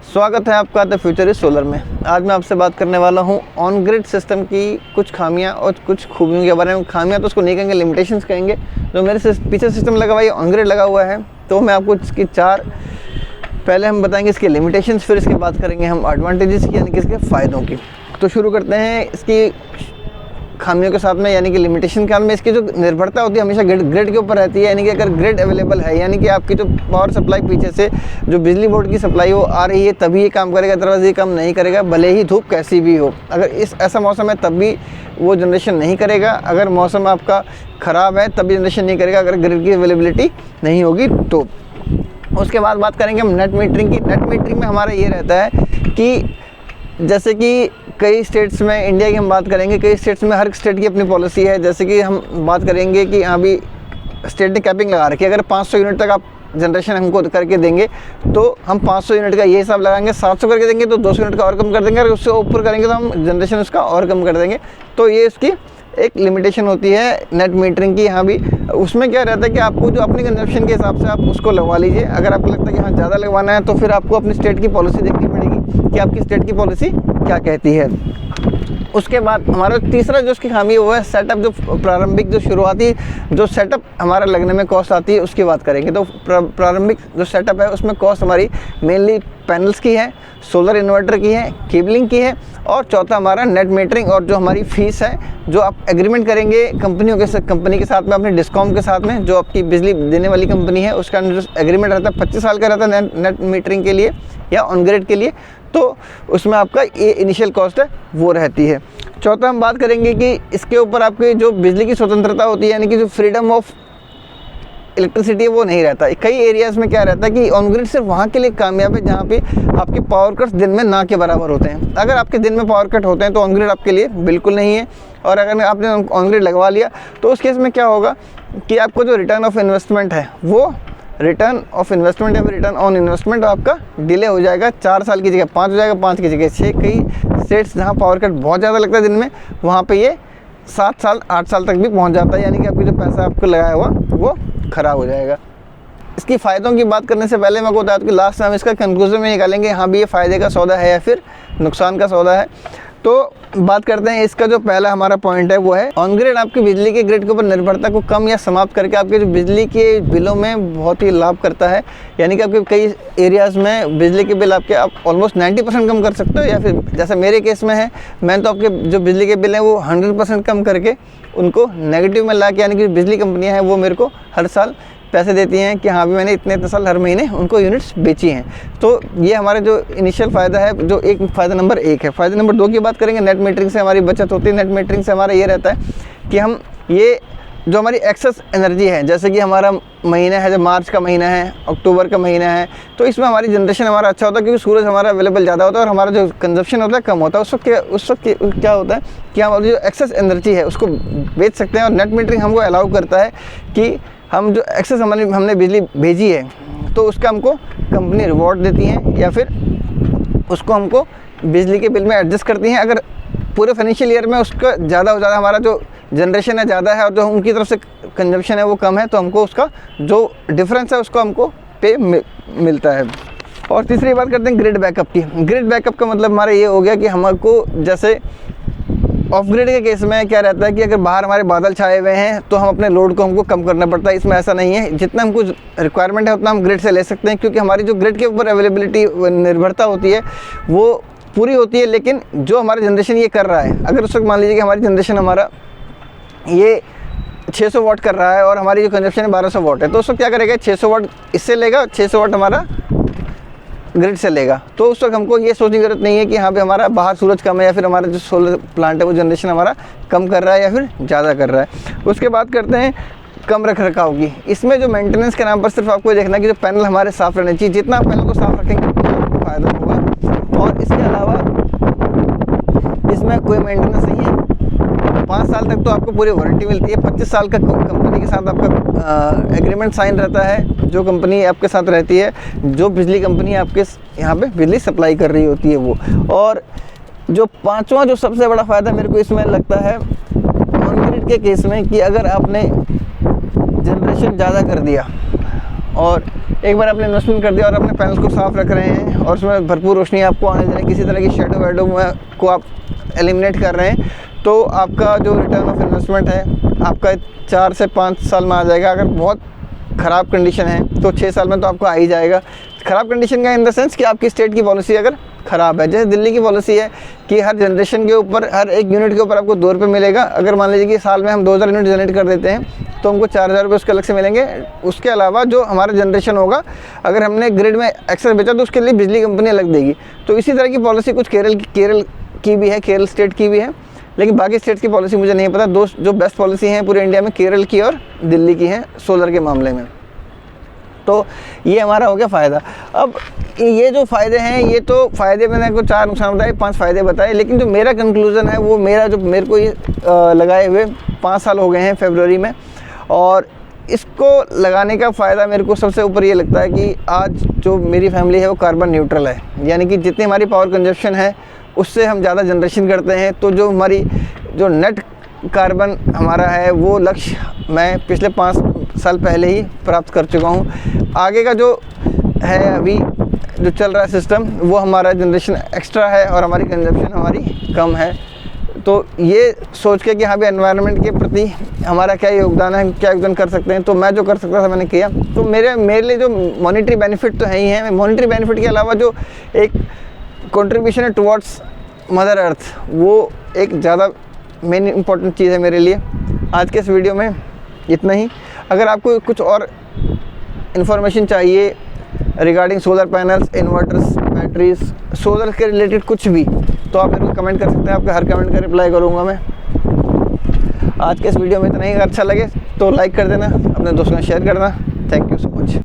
स्वागत है आपका द फ्यूचर इज सोलर में। आज मैं आपसे बात करने वाला हूं ऑन ग्रिड सिस्टम की कुछ खामियां और कुछ खूबियों के बारे में। खामियां तो उसको नहीं कहेंगे, लिमिटेशंस कहेंगे। जो मेरे पीछे सिस्टम लगा हुआ है ऑन ग्रिड लगा हुआ है, तो मैं आपको इसकी पहले हम बताएंगे इसके लिमिटेशंस, फिर इसके बात करेंगे हम एडवांटेजेस की यानी कि इसके फ़ायदों की। तो शुरू करते हैं इसकी खामियों के साथ में यानी कि लिमिटेशन के साथ में। इसकी जो निर्भरता होती है हमेशा ग्रिड के ऊपर रहती है, यानी कि अगर ग्रिड अवेलेबल है यानी कि आपकी जो पावर सप्लाई पीछे से जो बिजली बोर्ड की सप्लाई वो आ रही है तभी ये काम करेगा, अदरवाइज ये काम नहीं करेगा, भले ही धूप कैसी भी हो। अगर ऐसा मौसम है तब भी वो जनरेशन नहीं करेगा। अगर मौसम आपका ख़राब है तब भी जनरेशन नहीं करेगा, अगर ग्रिड की अवेलेबिलिटी नहीं होगी तो। उसके बाद बात करेंगे हम नेट मीटरिंग की। नेट मीटरिंग में हमारा ये रहता है कि जैसे कि कई स्टेट्स में, इंडिया की हम बात करेंगे, कई स्टेट्स में हर स्टेट की अपनी पॉलिसी है। जैसे कि हम बात करेंगे कि यहाँ भी स्टेट ने कैपिंग लगा रखी है, अगर 500 यूनिट तक आप जनरेशन हमको करके देंगे तो हम 500 यूनिट का ये हिसाब लगाएंगे। 700 करके देंगे तो 200 यूनिट का और कम कर देंगे, अगर उससे ऊपर करेंगे तो हम जनरेशन उसका और कम कर देंगे। तो ये इसकी एक लिमिटेशन होती है नेट मीटरिंग की। यहाँ भी उसमें क्या रहता है कि आपको जो अपनी कंजप्शन के हिसाब से आप उसको लगवा लीजिए। अगर आपको लगता है कि हाँ ज़्यादा लगवाना है तो फिर आपको अपनी स्टेट की पॉलिसी देखनी पड़ेगी कि आपकी स्टेट की पॉलिसी क्या कहती है। उसके बाद हमारा तीसरा जो उसकी खामी है वो है सेटअप। जो प्रारंभिक जो शुरुआती जो सेटअप हमारा लगने में कॉस्ट आती है उसकी बात करेंगे। तो प्रारंभिक जो सेटअप है उसमें कॉस्ट हमारी मेनली पैनल्स की है, सोलर इन्वर्टर की है, केबलिंग की है, और चौथा हमारा नेट मीटरिंग। और जो हमारी फ़ीस है जो आप एग्रीमेंट करेंगे कंपनी के साथ में, अपने डिस्कॉम के साथ में, जो आपकी बिजली देने वाली कंपनी है उसका जो एग्रीमेंट रहता है 25 साल का रहता है नेट मीटरिंग के लिए या ऑन ग्रिड के लिए। तो उसमें आपका ये इनिशियल कॉस्ट है वो रहती है। चौथा हम बात करेंगे कि इसके ऊपर आपकी जो बिजली की स्वतंत्रता होती है यानी कि जो फ्रीडम ऑफ इलेक्ट्रिसिटी है वो नहीं रहता। कई एरियाज़ में क्या रहता है कि ऑन ग्रिड सिर्फ वहाँ के लिए कामयाब है जहाँ पे आपके पावर कट्स दिन में ना के बराबर होते हैं। अगर आपके दिन में पावर कट होते हैं तो ऑन ग्रिड आपके लिए बिल्कुल नहीं है। और अगर आपने ऑन ग्रिड लगवा लिया तो उस केस में क्या होगा कि आपको जो रिटर्न ऑफ इन्वेस्टमेंट है वो रिटर्न ऑफ इन्वेस्टमेंट या फिर रिटर्न ऑन इन्वेस्टमेंट आपका डिले हो जाएगा। 4 साल की जगह 5 हो जाएगा, 5 की जगह 6। कई स्टेट्स जहाँ पावर कट बहुत ज़्यादा लगता है दिन में वहाँ पे ये 7 साल 8 साल तक भी पहुँच जाता है, यानी कि आपकी जो पैसा आपको लगाया हुआ वो ख़राब हो जाएगा। इसकी फ़ायदों की बात करने से पहले मैं को बता दूँ कि लास्ट में हम इसका कंक्लूजन में निकालेंगे हाँ भी ये फ़ायदे का सौदा है या फिर नुकसान का सौदा है। तो बात करते हैं इसका जो पहला हमारा पॉइंट है वो है ऑन ग्रिड आपकी बिजली के ग्रिड के ऊपर निर्भरता को कम या समाप्त करके आपके जो बिजली के बिलों में बहुत ही लाभ करता है। यानी कि आपके कई एरियाज़ में बिजली के बिल आप ऑलमोस्ट 90% कम कर सकते हो, या फिर जैसे मेरे केस में है मैंने तो आपके जो बिजली के बिल हैं वो 100% कम करके उनको नेगेटिव में ला के, यानी कि बिजली कंपनियाँ हैं वो मेरे को हर साल पैसे देती हैं कि हाँ भी मैंने इतने साल हर महीने उनको यूनिट्स बेची हैं। तो ये हमारा जो इनिशियल फ़ायदा है, जो एक फ़ायदा नंबर 1 है। फ़ायदा नंबर 2 की बात करेंगे, नेट मीटरिंग से हमारी बचत होती है। नेट मीटरिंग से हमारा ये रहता है कि हम ये जो हमारी एक्सेस एनर्जी है, जैसे कि हमारा महीना है, जब मार्च का महीना है, अक्टूबर का महीना है, तो इसमें हमारी जनरेशन हमारा अच्छा होता है क्योंकि सूरज हमारा अवेलेबल ज़्यादा होता है और हमारा जो कंजप्शन होता है कम होता है। उस वक्त क्या होता है कि हमारी जो एक्सेस एनर्जी है उसको बेच सकते हैं। और नेट मीटरिंग हमको अलाउ करता है कि हम जो एक्सेस हमने बिजली भेजी है तो उसका हमको कंपनी रिवॉर्ड देती है या फिर उसको हमको बिजली के बिल में एडजस्ट करती हैं। अगर पूरे फाइनेंशियल ईयर में उसका ज़्यादा हो ज़्यादा हमारा जो जनरेशन है ज़्यादा है और जो उनकी तरफ से कंजप्शन है वो कम है, तो हमको उसका जो डिफरेंस है उसको हमको पे मिलता है। और तीसरी बात करते हैं ग्रिड बैकअप की। ग्रिड बैकअप का मतलब हमारा ये हो गया कि हमको जैसे ऑफ ग्रिड के केस में क्या रहता है कि अगर बाहर हमारे बादल छाए हुए हैं तो हम अपने लोड को हमको कम करना पड़ता है। इसमें ऐसा नहीं है, जितना हमको रिक्वायरमेंट है उतना हम ग्रिड से ले सकते हैं, क्योंकि हमारी जो ग्रिड के ऊपर अवेलेबिलिटी निर्भरता होती है वो पूरी होती है। लेकिन जो हमारा जनरेशन ये कर रहा है, अगर उस वक्त मान लीजिए कि हमारी जनरेशन हमारा ये 600 वाट कर रहा है और हमारी जो कंजप्शन है 1200 वाट है, तो उस वक्त क्या करेगा 600 वाट इससे लेगा, 600 वाट हमारा ग्रिड से लेगा। तो उस वक्त हमको ये सोचने की ज़रूरत नहीं है कि यहाँ पे हमारा बाहर सूरज कम है या फिर हमारा जो सोलर प्लांट है वो जनरेशन हमारा कम कर रहा है या फिर ज़्यादा कर रहा है। उसके बाद करते हैं कम रख रखाव की। इसमें जो मेंटेनेंस के नाम पर सिर्फ आपको देखना है कि जो पैनल हमारे साफ़ रहने चाहिए, जितना आप पैनल को साफ़ रखेंगे उतना आपको फ़ायदा होगा। और इसके अलावा इसमें कोई मेंटेनेंस नहीं है। 5 साल तक तो आपको पूरी वारंटी मिलती है। 25 साल का कंपनी के साथ आपका एग्रीमेंट साइन रहता है। जो कंपनी आपके साथ रहती है, जो बिजली कंपनी आपके यहाँ पे बिजली सप्लाई कर रही होती है वो। और जो 5वां जो सबसे बड़ा फ़ायदा मेरे को इसमें लगता है ऑन ग्रिड के केस में कि अगर आपने जनरेशन ज़्यादा कर दिया और एक बार आपने इन्वेस्टमेंट कर दिया और अपने पैनल को साफ़ रख रहे हैं और उसमें भरपूर रोशनी आपको आने दे रहे हैं, किसी तरह की शेडो वेडो को आप एलिमिनेट कर रहे हैं, तो आपका जो रिटर्न ऑफ इन्वेस्टमेंट है आपका 4 से 5 साल में आ जाएगा। अगर बहुत ख़राब कंडीशन है तो 6 साल में तो आपको आ ही जाएगा। ख़राब कंडीशन का इन द सेंस कि आपकी स्टेट की पॉलिसी अगर ख़राब है, जैसे दिल्ली की पॉलिसी है कि हर जनरेशन के ऊपर, हर एक यूनिट के ऊपर आपको 2 रुपये मिलेगा। अगर मान लीजिए कि साल में हम 2000 यूनिट जनरेट कर देते हैं तो हमको 4000 रुपये उसके अलग से मिलेंगे। उसके अलावा जो हमारा जनरेशन होगा, अगर हमने ग्रिड में एक्सेस बेचा तो उसके लिए बिजली कंपनी अलग देगी। तो इसी तरह की पॉलिसी कुछ केरल की भी है, केरल स्टेट की भी है, लेकिन बाकी स्टेट्स की पॉलिसी मुझे नहीं पता। जो बेस्ट पॉलिसी हैं पूरे इंडिया में केरल की और दिल्ली की हैं सोलर के मामले में। तो ये हमारा हो गया फ़ायदा। अब ये जो फ़ायदे हैं, ये तो फ़ायदे मैंने आपको 4 नुकसान बताए, 5 फ़ायदे बताए, लेकिन जो मेरा कंक्लूज़न है वो मेरे को ये लगाए हुए 5 साल हो गए हैं फरवरी में, और इसको लगाने का फ़ायदा मेरे को सबसे ऊपर ये लगता है कि आज जो मेरी फैमिली है वो कार्बन न्यूट्रल है। यानी कि जितनी हमारी पावर कंजप्शन है उससे हम ज़्यादा जनरेशन करते हैं, तो जो नेट कार्बन हमारा है वो लक्ष्य मैं पिछले 5 साल पहले ही प्राप्त कर चुका हूँ। आगे का जो है अभी जो चल रहा है सिस्टम, वो हमारा जनरेशन एक्स्ट्रा है और हमारी कंजप्शन हमारी कम है। तो ये सोच के कि हाँ भी एनवायरनमेंट के प्रति हमारा क्या योगदान है, क्या योगदान कर सकते हैं, तो मैं जो कर सकता था मैंने किया। तो मेरे लिए जो मॉनिटरी बेनिफिट तो है ही है, मॉनिटरी बेनिफिट के अलावा जो एक कंट्रीब्यूशन है टुवर्ड्स मदर अर्थ, वो एक ज़्यादा मेन इम्पॉर्टेंट चीज़ है मेरे लिए। आज के इस वीडियो में इतना ही। अगर आपको कुछ और इन्फॉर्मेशन चाहिए regarding solar panels, inverters, batteries, solar के रिलेटेड कुछ भी, तो आप मेरे को कमेंट कर सकते हैं। आपके हर कमेंट का रिप्लाई करूँगा मैं। आज के इस वीडियो में इतना ही। अगर अच्छा लगे तो लाइक कर देना, अपने दोस्तों को शेयर करना। Thank you so much.